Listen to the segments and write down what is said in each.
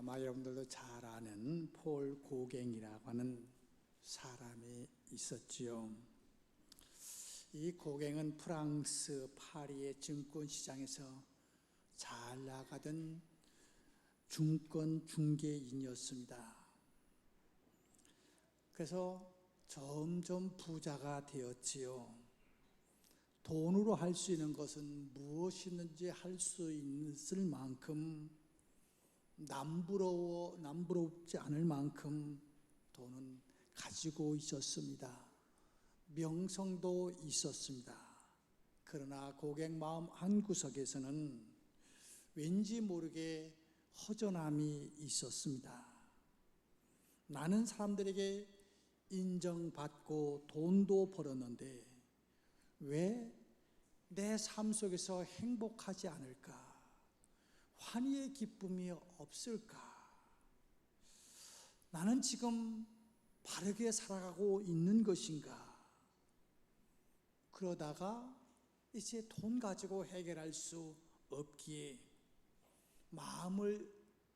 아마 여러분들도 잘 아는 폴 고갱이라고 하는 사람이 있었지요. 이 고갱은 프랑스 파리의 증권시장에서 잘 나가던 증권 중개인이었습니다. 그래서 점점 부자가 되었지요. 돈으로 할 수 있는 것은 무엇이든지 할 수 있을 만큼 남부럽지 않을 만큼 돈은 가지고 있었습니다. 명성도 있었습니다. 그러나 고객 마음 한구석에서는 왠지 모르게 허전함이 있었습니다. 나는 사람들에게 인정받고 돈도 벌었는데 왜 내 삶 속에서 행복하지 않을까? 환희의 기쁨이 없을까? 나는 지금 바르게 살아가고 있는 것인가? 그러다가 이제 돈 가지고 해결할 수 없기에 마음을,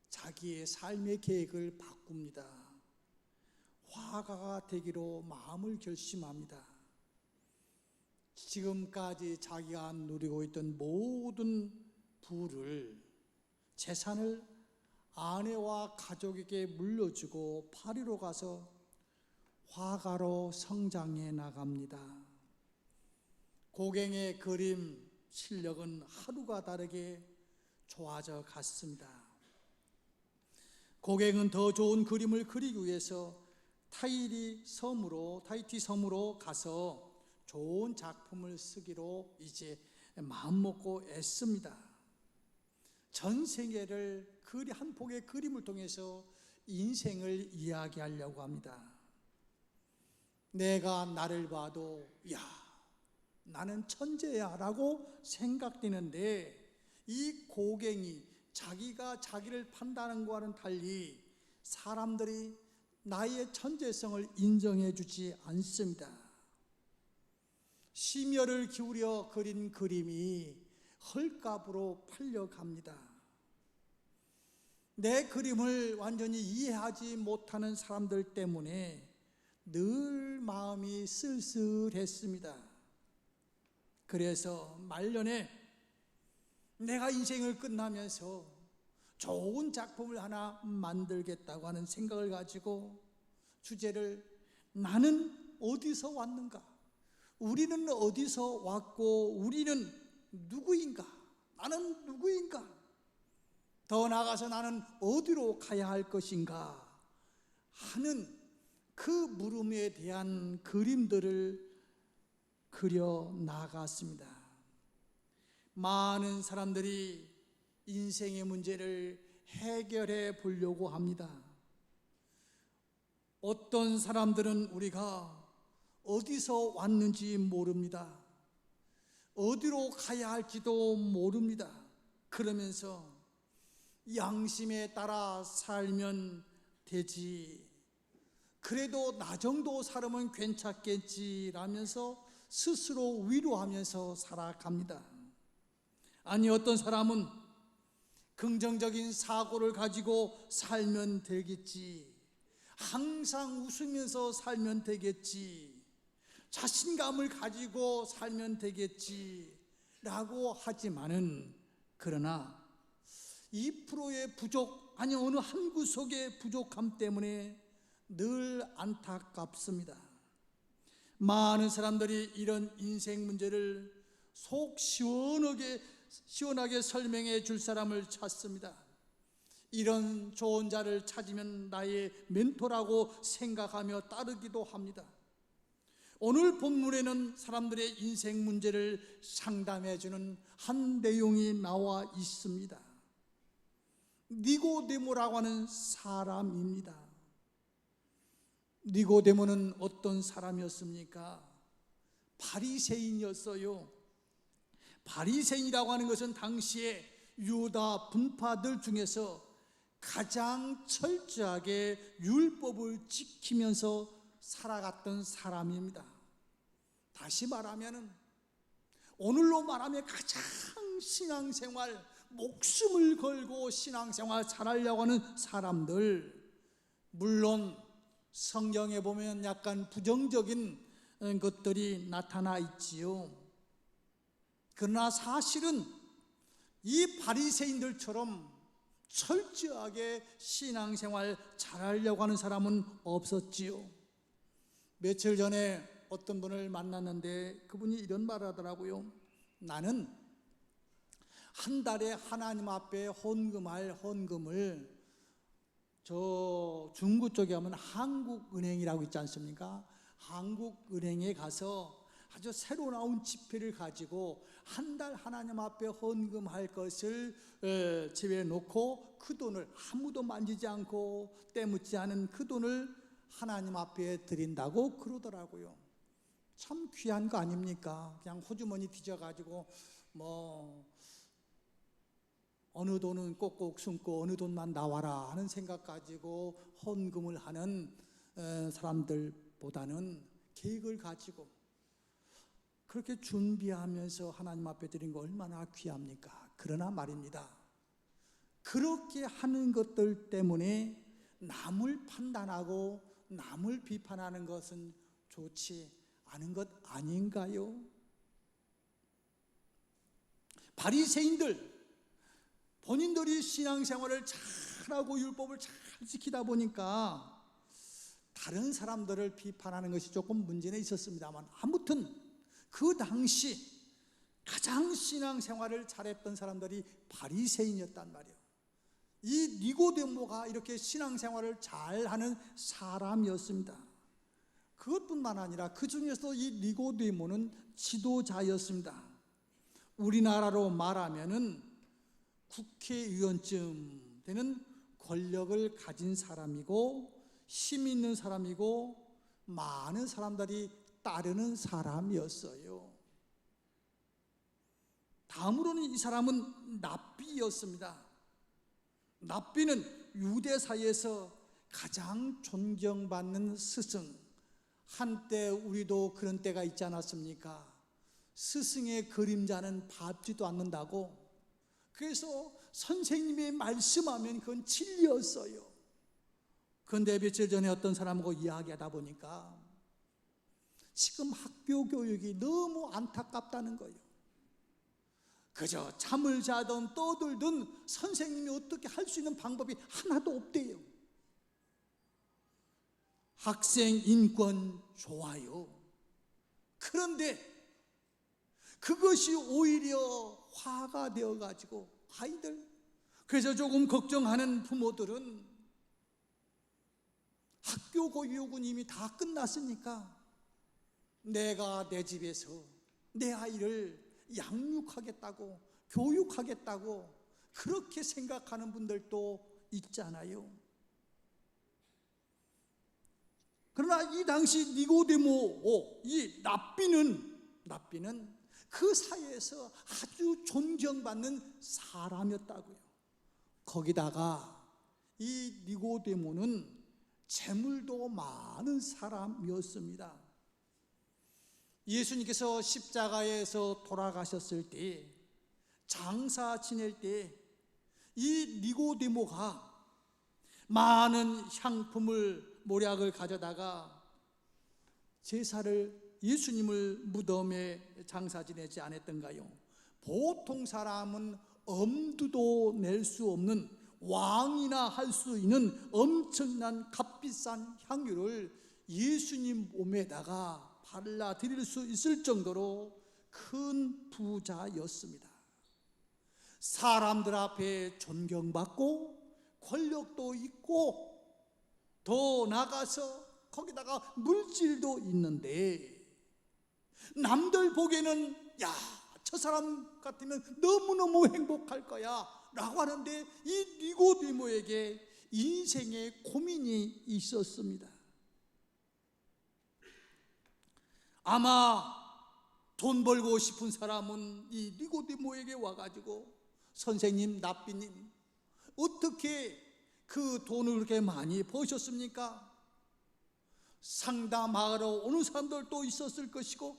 자기의 삶의 계획을 바꿉니다. 화가가 되기로 마음을 결심합니다. 지금까지 자기가 누리고 있던 모든 부를, 재산을 아내와 가족에게 물려주고 파리로 가서 화가로 성장해 나갑니다. 고갱의 그림 실력은 하루가 다르게 좋아져 갔습니다. 고갱은 더 좋은 그림을 그리기 위해서 타히티 섬으로 가서 좋은 작품을 쓰기로 이제 마음먹고 애씁니다. 전 세계를 한 폭의 그림을 통해서 인생을 이야기하려고 합니다. 내가 나를 봐도 야, 나는 천재야 라고 생각되는데, 이 고갱이 자기가 자기를 판단하는 것과는 달리 사람들이 나의 천재성을 인정해 주지 않습니다. 심혈을 기울여 그린 그림이 헐값으로 팔려갑니다. 내 그림을 완전히 이해하지 못하는 사람들 때문에 늘 마음이 쓸쓸했습니다. 그래서 말년에 내가 인생을 끝나면서 좋은 작품을 하나 만들겠다고 하는 생각을 가지고 주제를 나는 어디서 왔는가? 우리는 어디서 왔고 우리는 누구인가? 나는 누구인가? 더 나아가서 나는 어디로 가야 할 것인가? 하는 그 물음에 대한 그림들을 그려 나갔습니다. 많은 사람들이 인생의 문제를 해결해 보려고 합니다. 어떤 사람들은 우리가 어디서 왔는지 모릅니다. 어디로 가야 할지도 모릅니다. 그러면서 양심에 따라 살면 되지, 그래도 나 정도 살으면 괜찮겠지라면서 스스로 위로하면서 살아갑니다. 아니, 어떤 사람은 긍정적인 사고를 가지고 살면 되겠지, 항상 웃으면서 살면 되겠지, 자신감을 가지고 살면 되겠지 라고 하지만은, 그러나 2%의 부족, 아니 어느 한 구석의 부족함 때문에 늘 안타깝습니다. 많은 사람들이 이런 인생 문제를 속 시원하게 설명해 줄 사람을 찾습니다. 이런 좋은 자를 찾으면 나의 멘토라고 생각하며 따르기도 합니다. 오늘 본문에는 사람들의 인생 문제를 상담해 주는 한 내용이 나와 있습니다. 니고데모라고 하는 사람입니다. 니고데모는 어떤 사람이었습니까? 바리새인이었어요. 바리새인이라고 하는 것은 당시에 유다 분파들 중에서 가장 철저하게 율법을 지키면서 살아갔던 사람입니다. 다시 말하면, 오늘로 말하면 가장 신앙생활, 목숨을 걸고 신앙생활 잘하려고 하는 사람들, 물론 성경에 보면 약간 부정적인 것들이 나타나 있지요. 그러나 사실은 이 바리새인들처럼 철저하게 신앙생활 잘하려고 하는 사람은 없었지요. 며칠 전에 어떤 분을 만났는데 그분이 이런 말을 하더라고요. 나는 한 달에 하나님 앞에 헌금할 헌금을, 저 중구 쪽에 하면 한국은행이라고 있지 않습니까? 한국은행에 가서 아주 새로 나온 지폐를 가지고 한 달 하나님 앞에 헌금할 것을 집에 놓고 그 돈을 아무도 만지지 않고 때묻지 않은 그 돈을 하나님 앞에 드린다고 그러더라고요. 참 귀한 거 아닙니까? 그냥 호주머니 뒤져가지고 어느 돈은 꼭꼭 숨고 어느 돈만 나와라 하는 생각 가지고 헌금을 하는 사람들보다는 계획을 가지고 그렇게 준비하면서 하나님 앞에 드린 거 얼마나 귀합니까? 그러나 말입니다, 그렇게 하는 것들 때문에 남을 판단하고 남을 비판하는 것은 좋지 않은 것 아닌가요? 바리새인들, 본인들이 신앙생활을 잘하고 율법을 잘 지키다 보니까 다른 사람들을 비판하는 것이 조금 문제는 있었습니다만, 아무튼 그 당시 가장 신앙생활을 잘했던 사람들이 바리새인이었단 말이에요. 이 니고데모가 이렇게 신앙생활을 잘하는 사람이었습니다. 그것뿐만 아니라 그 중에서도 이 니고데모는 지도자였습니다. 우리나라로 말하면은 국회의원쯤 되는 권력을 가진 사람이고 힘 있는 사람이고 많은 사람들이 따르는 사람이었어요. 다음으로는 이 사람은 랍비였습니다. 랍비는 유대사에서 가장 존경받는 스승, 한때 우리도 그런 때가 있지 않았습니까? 스승의 그림자는 밟지도 않는다고. 그래서 선생님이 말씀하면 그건 진리였어요. 그런데 며칠 전에 어떤 사람하고 이야기하다 보니까 지금 학교 교육이 너무 안타깝다는 거예요. 그저 잠을 자든 떠들든 선생님이 어떻게 할 수 있는 방법이 하나도 없대요. 학생 인권 좋아요. 그런데 그것이 오히려 화가 되어가지고 아이들, 그래서 조금 걱정하는 부모들은 학교 교육은 이미 다 끝났으니까 내가 내 집에서 내 아이를 양육하겠다고, 교육하겠다고 그렇게 생각하는 분들도 있잖아요. 그러나 이 당시 니고데모, 이 랍비는 그 사회에서 아주 존경받는 사람이었다고요. 거기다가 이 니고데모는 재물도 많은 사람이었습니다. 예수님께서 십자가에서 돌아가셨을 때, 장사 지낼 때 이 니고데모가 많은 향품을, 모략을 가져다가 제사를, 예수님을 무덤에 장사 지내지 않았던가요? 보통 사람은 엄두도 낼 수 없는, 왕이나 할 수 있는 엄청난 값비싼 향유를 예수님 몸에다가 발라 드릴 수 있을 정도로 큰 부자였습니다. 사람들 앞에 존경받고 권력도 있고 더 나가서 거기다가 물질도 있는데, 남들 보기에는 야, 저 사람 같으면 너무너무 행복할 거야 라고 하는데, 이 니고데모에게 인생의 고민이 있었습니다. 아마 돈 벌고 싶은 사람은 이 니고데모에게 와가지고, 선생님, 랍비님, 어떻게 그 돈을 그렇게 많이 버셨습니까? 상담하러 오는 사람들도 있었을 것이고,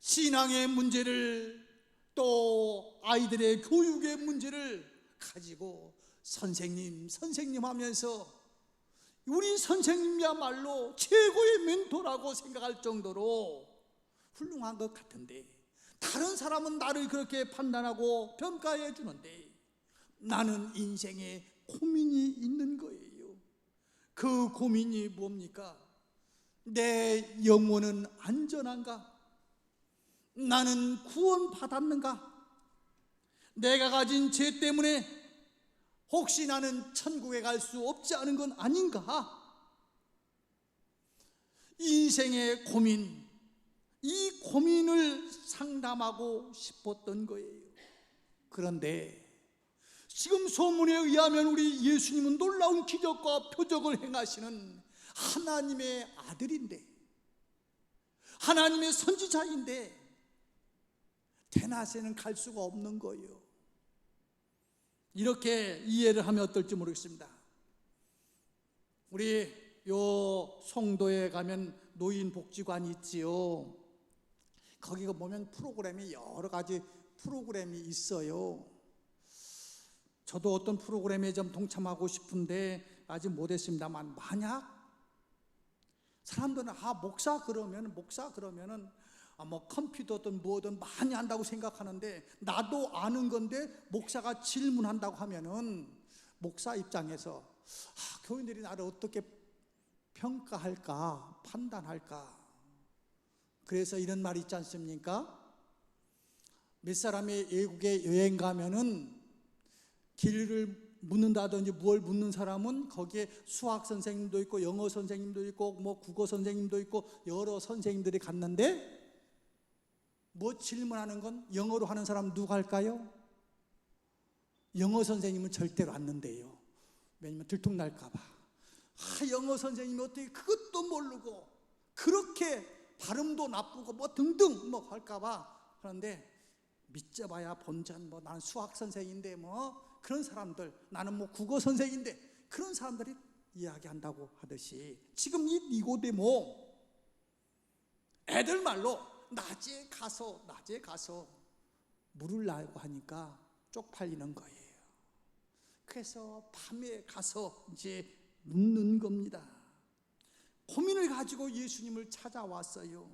신앙의 문제를 또 아이들의 교육의 문제를 가지고 선생님 하면서 우리 선생님이야말로 최고의 멘토라고 생각할 정도로 훌륭한 것 같은데, 다른 사람은 나를 그렇게 판단하고 평가해 주는데 나는 인생에 고민이 있는 거예요. 그 고민이 뭡니까? 내 영혼은 안전한가? 나는 구원받았는가? 내가 가진 죄 때문에 혹시 나는 천국에 갈 수 없지 않은 건 아닌가? 인생의 고민, 이 고민을 상담하고 싶었던 거예요. 그런데 지금 소문에 의하면 우리 예수님은 놀라운 기적과 표적을 행하시는 하나님의 아들인데, 하나님의 선지자인데 대낮에는 갈 수가 없는 거예요. 이렇게 이해를 하면 어떨지 모르겠습니다. 우리 요 송도에 가면 노인복지관이 있지요. 거기가 보면 프로그램이 여러 가지 프로그램이 있어요. 저도 어떤 프로그램에 좀 동참하고 싶은데 아직 못했습니다만, 만약 사람들은 목사 그러면은 뭐 컴퓨터든 뭐든 많이 한다고 생각하는데, 나도 아는 건데 목사가 질문한다고 하면은 목사 입장에서 교인들이 나를 어떻게 평가할까, 판단할까. 그래서 이런 말이 있지 않습니까? 몇 사람이 외국에 여행 가면은 길을 묻는다든지 뭘 묻는 사람은 거기에 수학 선생님도 있고 영어 선생님도 있고 뭐 국어 선생님도 있고 여러 선생님들이 갔는데, 뭐 질문하는 건 영어로 하는 사람 누가 할까요? 영어 선생님은 절대로 안 는데요. 왜냐면 들통날까 봐. 영어 선생님이 어떻게 그것도 모르고 그렇게 발음도 나쁘고 뭐 등등 뭐 할까 봐. 그런데 믿져봐야 본전, 뭐 나는 수학 선생인데 뭐 그런 사람들, 나는 뭐 국어 선생인데 그런 사람들이 이야기한다고 하듯이, 지금 이 니고데모 애들 말로 낮에 가서 물을 나고 하니까 쪽팔리는 거예요. 그래서 밤에 가서 이제 묻는 겁니다. 고민을 가지고 예수님을 찾아왔어요.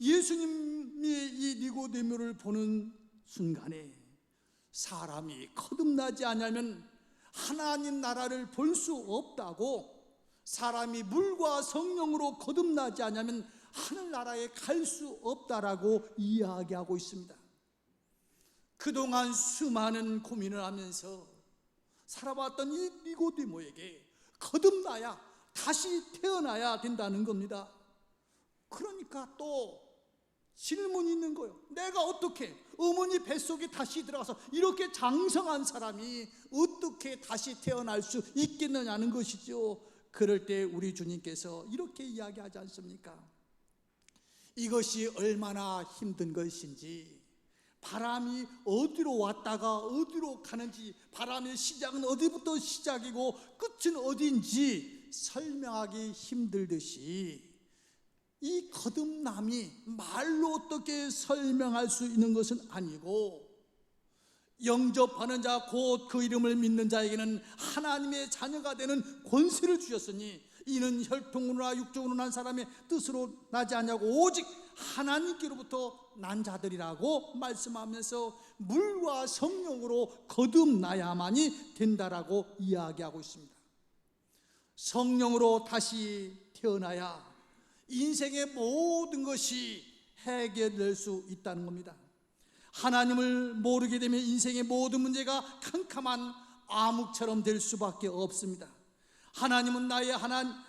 예수님이 이 니고데모를 보는 순간에 사람이 거듭나지 않으면 하나님 나라를 볼 수 없다고, 사람이 물과 성령으로 거듭나지 않으면 하늘나라에 갈 수 없다라고 이야기하고 있습니다. 그동안 수많은 고민을 하면서 살아왔던 이 니고데모에게 거듭나야, 다시 태어나야 된다는 겁니다. 그러니까 또 질문이 있는 거예요. 내가 어떻게 어머니 뱃속에 다시 들어가서 이렇게 장성한 사람이 어떻게 다시 태어날 수 있겠느냐는 것이죠. 그럴 때 우리 주님께서 이렇게 이야기하지 않습니까? 이것이 얼마나 힘든 것인지, 바람이 어디로 왔다가 어디로 가는지, 바람의 시작은 어디부터 시작이고 끝은 어디인지 설명하기 힘들듯이, 이 거듭남이 말로 어떻게 설명할 수 있는 것은 아니고, 영접하는 자 곧 그 이름을 믿는 자에게는 하나님의 자녀가 되는 권세를 주셨으니 이는 혈통으로나 육적으로 난 사람의 뜻으로 나지 않냐고 오직 하나님께로부터 난 자들이라고 말씀하면서 물과 성령으로 거듭나야만이 된다라고 이야기하고 있습니다. 성령으로 다시 태어나야 인생의 모든 것이 해결될 수 있다는 겁니다. 하나님을 모르게 되면 인생의 모든 문제가 캄캄한 암흑처럼 될 수밖에 없습니다. 하나님은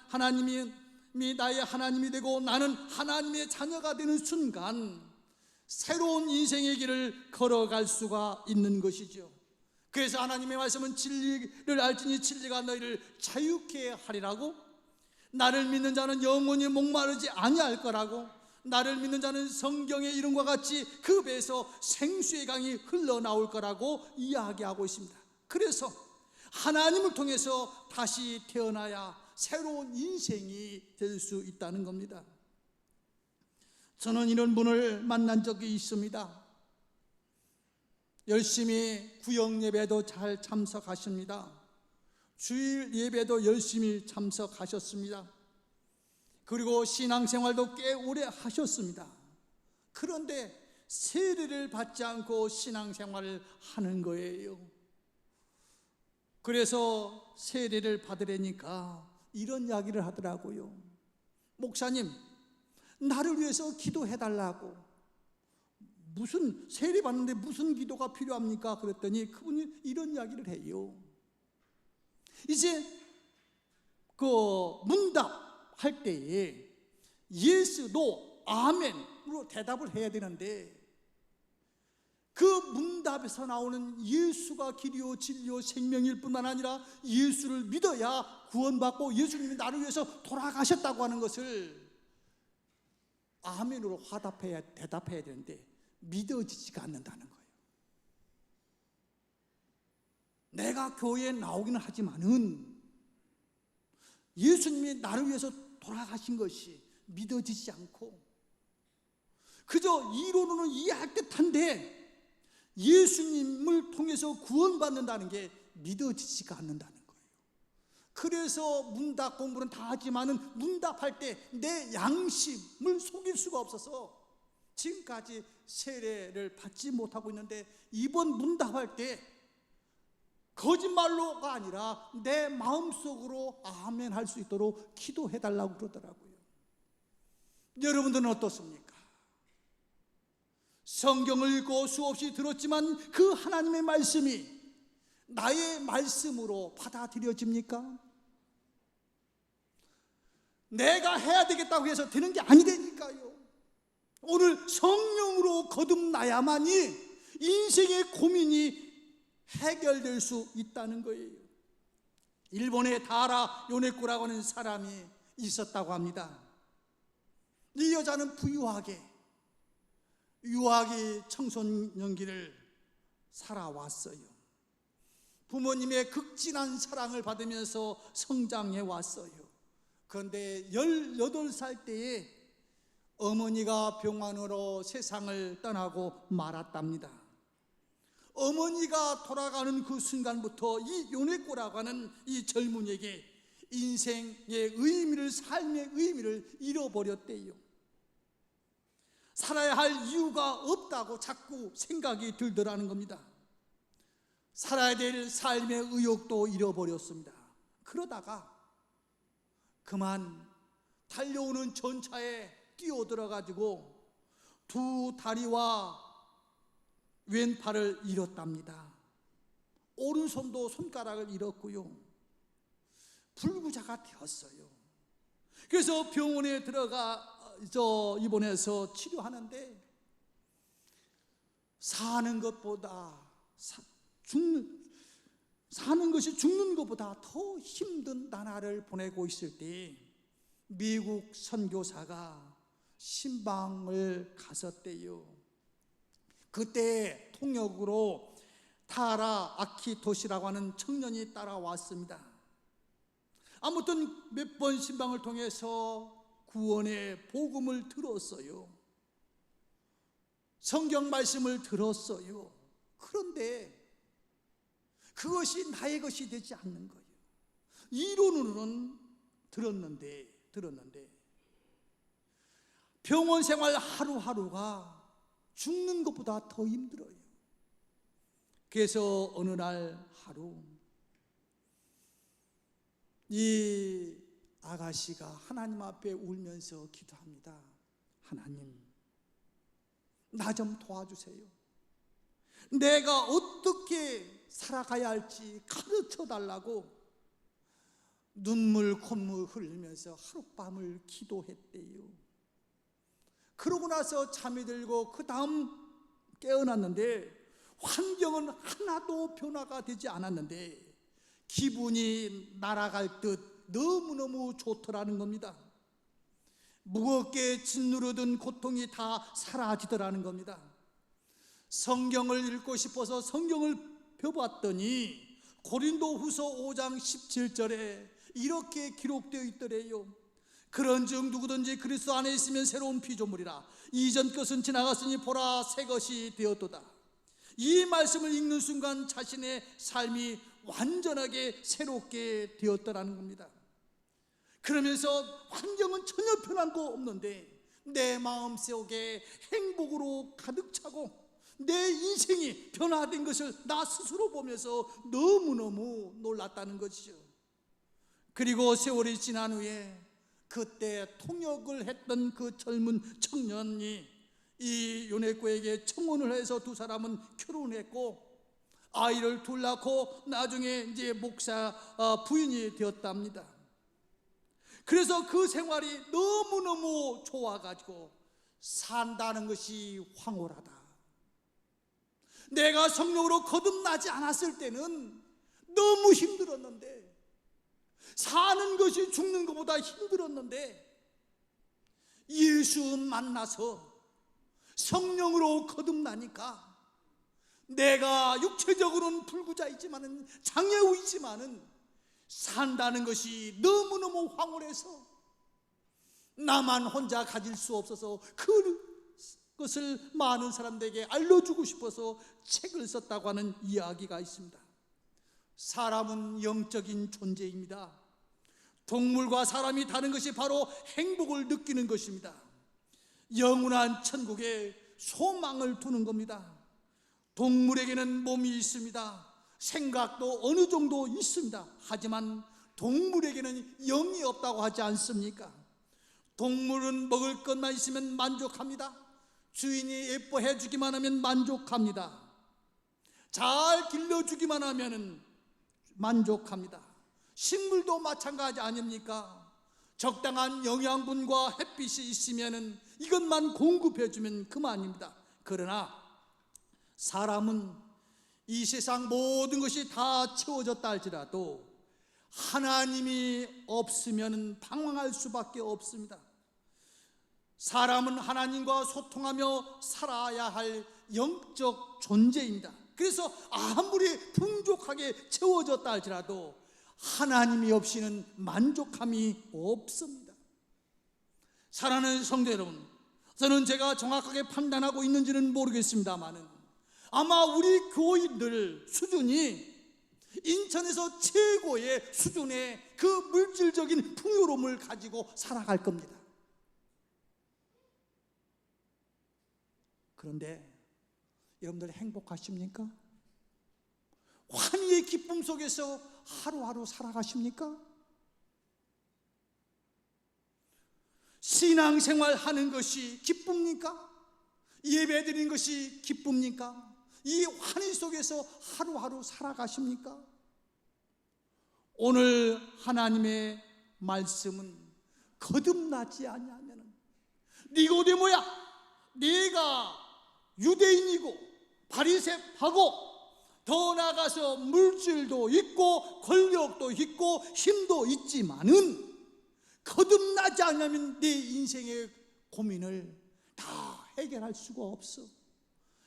하나님이 나의 하나님이 되고 나는 하나님의 자녀가 되는 순간 새로운 인생의 길을 걸어갈 수가 있는 것이죠. 그래서 하나님의 말씀은 진리를 알지니 진리가 너희를 자유케 하리라고, 나를 믿는 자는 영원히 목마르지 아니할 거라고, 나를 믿는 자는 성경의 이름과 같이 그 배에서 생수의 강이 흘러나올 거라고 이야기하고 있습니다. 그래서 하나님을 통해서 다시 태어나야 새로운 인생이 될 수 있다는 겁니다. 저는 이런 분을 만난 적이 있습니다. 열심히 구역 예배도 잘 참석하십니다. 주일 예배도 열심히 참석하셨습니다. 그리고 신앙생활도 꽤 오래 하셨습니다. 그런데 세례를 받지 않고 신앙생활을 하는 거예요. 그래서 세례를 받으려니까 이런 이야기를 하더라고요. 목사님, 나를 위해서 기도해달라고. 무슨 세례 받는데 무슨 기도가 필요합니까? 그랬더니 그분이 이런 이야기를 해요. 이제 그 문답할 때에 예스, 노, 아멘으로 대답을 해야 되는데, 그 문답에서 나오는 예수가 길이요 진리요 생명일 뿐만 아니라 예수를 믿어야 구원받고 예수님이 나를 위해서 돌아가셨다고 하는 것을 아멘으로 대답해야 되는데 믿어지지가 않는다는 거예요. 내가 교회에 나오기는 하지만은 예수님이 나를 위해서 돌아가신 것이 믿어지지 않고 그저 이론으로는 이해할 듯한데 예수님을 통해서 구원받는다는 게 믿어지지가 않는다는 거예요. 그래서 문답 공부는 다 하지만은 문답할 때 내 양심을 속일 수가 없어서 지금까지 세례를 받지 못하고 있는데, 이번 문답할 때 거짓말로가 아니라 내 마음속으로 아멘 할 수 있도록 기도해달라고 그러더라고요. 여러분들은 어떻습니까? 성경을 읽고 수없이 들었지만 그 하나님의 말씀이 나의 말씀으로 받아들여집니까? 내가 해야 되겠다고 해서 되는 게 아니라니까요. 오늘 성령으로 거듭나야만이 인생의 고민이 해결될 수 있다는 거예요. 일본의 다라 요네코라고 하는 사람이 있었다고 합니다. 이 여자는 부유하게 유아기 청소년기를 살아왔어요. 부모님의 극진한 사랑을 받으면서 성장해 왔어요. 그런데 18살 때에 어머니가 병환으로 세상을 떠나고 말았답니다. 어머니가 돌아가는 그 순간부터 이 요네코라고 하는 이 젊은이에게 인생의 의미를, 삶의 의미를 잃어버렸대요. 살아야 할 이유가 없다고 자꾸 생각이 들더라는 겁니다. 살아야 될 삶의 의욕도 잃어버렸습니다. 그러다가 그만 달려오는 전차에 뛰어들어가지고 두 다리와 왼팔을 잃었답니다. 오른손도 손가락을 잃었고요. 불구자가 되었어요. 그래서 병원에 입원해서 치료하는데 사는 것이 죽는 것보다 더 힘든 나날을 보내고 있을 때 미국 선교사가 신방을 갔었대요. 그때 통역으로 타라 아키토시라고 하는 청년이 따라왔습니다. 아무튼 몇 번 신방을 통해서 구원의 복음을 들었어요. 성경 말씀을 들었어요. 그런데 그것이 나의 것이 되지 않는 거예요. 이론으로는 들었는데 병원 생활 하루하루가 죽는 것보다 더 힘들어요. 그래서 어느 날 하루 이 아가씨가 하나님 앞에 울면서 기도합니다. 하나님, 나 좀 도와주세요. 내가 어떻게 살아가야 할지 가르쳐 달라고 눈물 콧물 흘리면서 하룻밤을 기도했대요. 그러고 나서 잠이 들고 그 다음 깨어났는데 환경은 하나도 변화가 되지 않았는데 기분이 날아갈 듯 너무너무 좋더라는 겁니다. 무겁게 짓누르던 고통이 다 사라지더라는 겁니다. 성경을 읽고 싶어서 성경을 펴봤더니 고린도후서 5장 17절에 이렇게 기록되어 있더래요. 그런즉 누구든지 그리스도 안에 있으면 새로운 피조물이라. 이전 것은 지나갔으니 보라 새 것이 되었도다. 이 말씀을 읽는 순간 자신의 삶이 완전하게 새롭게 되었더라는 겁니다. 그러면서 환경은 전혀 변한 거 없는데 내 마음속에 행복으로 가득 차고 내 인생이 변화된 것을 나 스스로 보면서 너무너무 놀랐다는 것이죠. 그리고 세월이 지난 후에 그때 통역을 했던 그 젊은 청년이 이 요네코에게 청혼을 해서 두 사람은 결혼했고 아이를 둘 낳고 나중에 이제 목사 부인이 되었답니다. 그래서 그 생활이 너무너무 좋아가지고 산다는 것이 황홀하다. 내가 성령으로 거듭나지 않았을 때는 너무 힘들었는데, 사는 것이 죽는 것보다 힘들었는데, 예수 만나서 성령으로 거듭나니까 내가 육체적으로는 불구자이지만은 장애우이지만은 산다는 것이 너무너무 황홀해서 나만 혼자 가질 수 없어서 그것을 많은 사람들에게 알려주고 싶어서 책을 썼다고 하는 이야기가 있습니다. 사람은 영적인 존재입니다. 동물과 사람이 다른 것이 바로 행복을 느끼는 것입니다. 영원한 천국에 소망을 두는 겁니다. 동물에게는 몸이 있습니다. 생각도 어느 정도 있습니다. 하지만 동물에게는 영이 없다고 하지 않습니까? 동물은 먹을 것만 있으면 만족합니다. 주인이 예뻐해 주기만 하면 만족합니다. 잘 길러주기만 하면 만족합니다. 식물도 마찬가지 아닙니까? 적당한 영양분과 햇빛이 있으면 이것만 공급해주면 그만입니다. 그러나 사람은 이 세상 모든 것이 다 채워졌다 할지라도 하나님이 없으면 방황할 수밖에 없습니다. 사람은 하나님과 소통하며 살아야 할 영적 존재입니다. 그래서 아무리 풍족하게 채워졌다 할지라도 하나님이 없이는 만족함이 없습니다. 사랑하는 성도 여러분, 저는 제가 정확하게 판단하고 있는지는 모르겠습니다만은 아마 우리 교인들 수준이 인천에서 최고의 수준의 그 물질적인 풍요로움을 가지고 살아갈 겁니다. 그런데 여러분들 행복하십니까? 환희의 기쁨 속에서 하루하루 살아가십니까? 신앙생활 하는 것이 기쁩니까? 예배드리는 것이 기쁩니까? 이 환희 속에서 하루하루 살아가십니까? 오늘 하나님의 말씀은 거듭나지 아니하면 니고데모야, 네가 유대인이고 바리새파고 더 나아가서 물질도 있고 권력도 있고 힘도 있지만은 거듭나지 않으면 내 인생의 고민을 다 해결할 수가 없어.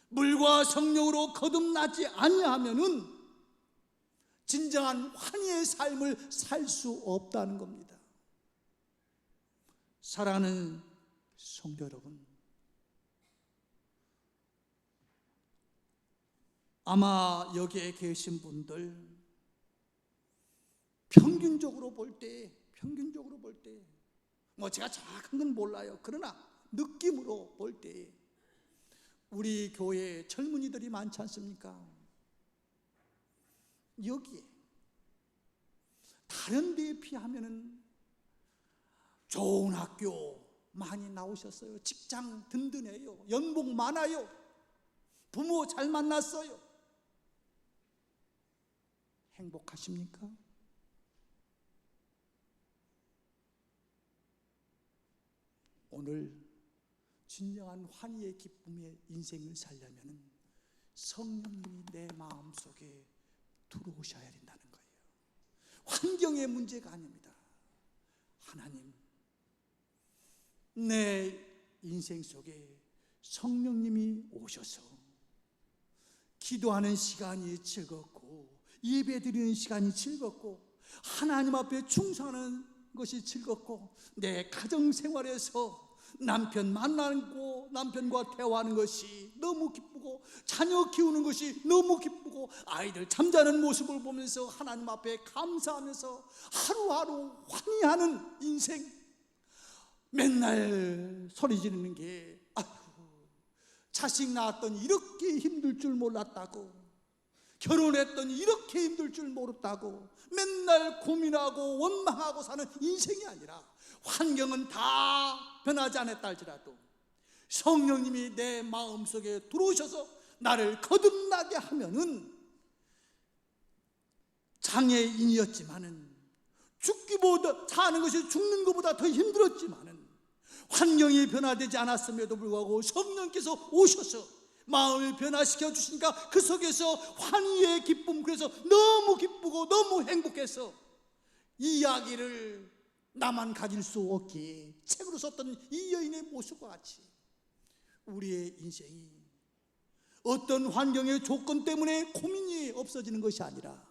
물과 성령으로 거듭나지 아니하면은 진정한 환희의 삶을 살 수 없다는 겁니다. 사랑하는 성도 여러분, 아마 여기에 계신 분들 평균적으로 볼 때 뭐 제가 정확한 건 몰라요. 그러나 느낌으로 볼 때 우리 교회에 젊은이들이 많지 않습니까? 여기에 다른 데에 비하면은 좋은 학교 많이 나오셨어요. 직장 든든해요. 연봉 많아요. 부모 잘 만났어요. 행복하십니까? 오늘 진정한 환희의 기쁨의 인생을 살려면 성령님이 내 마음속에 들어오셔야 된다는 거예요. 환경의 문제가 아닙니다. 하나님, 내 인생 속에 성령님이 오셔서 기도하는 시간이 즐겁고 예배드리는 시간이 즐겁고 하나님 앞에 충성하는 것이 즐겁고 내 가정생활에서 남편 만나고 남편과 대화하는 것이 너무 기쁘고 자녀 키우는 것이 너무 기쁘고 아이들 잠자는 모습을 보면서 하나님 앞에 감사하면서 하루하루 환희하는 인생. 맨날 소리 지르는 게 아휴 자식 낳았더니 이렇게 힘들 줄 몰랐다고, 결혼했더니 이렇게 힘들 줄 모르다고 맨날 고민하고 원망하고 사는 인생이 아니라, 환경은 다 변하지 않았다 할지라도 성령님이 내 마음속에 들어오셔서 나를 거듭나게 하면은, 장애인이었지만은 죽기보다 사는 것이 죽는 것보다 더 힘들었지만은 환경이 변화되지 않았음에도 불구하고 성령께서 오셔서 마음을 변화시켜 주시니까 그 속에서 환희의 기쁨, 그래서 너무 기쁘고 너무 행복해서 이 이야기를 나만 가질 수 없기에 책으로 썼던 이 여인의 모습과 같이 우리의 인생이 어떤 환경의 조건 때문에 고민이 없어지는 것이 아니라,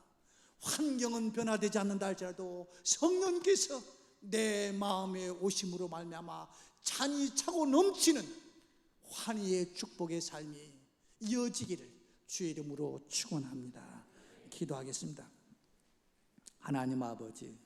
환경은 변화되지 않는다 할지라도 성령께서 내 마음에 오심으로 말미암아 잔이 차고 넘치는 환희의 축복의 삶이 이어지기를 주의 이름으로 축원합니다. 기도하겠습니다. 하나님 아버지,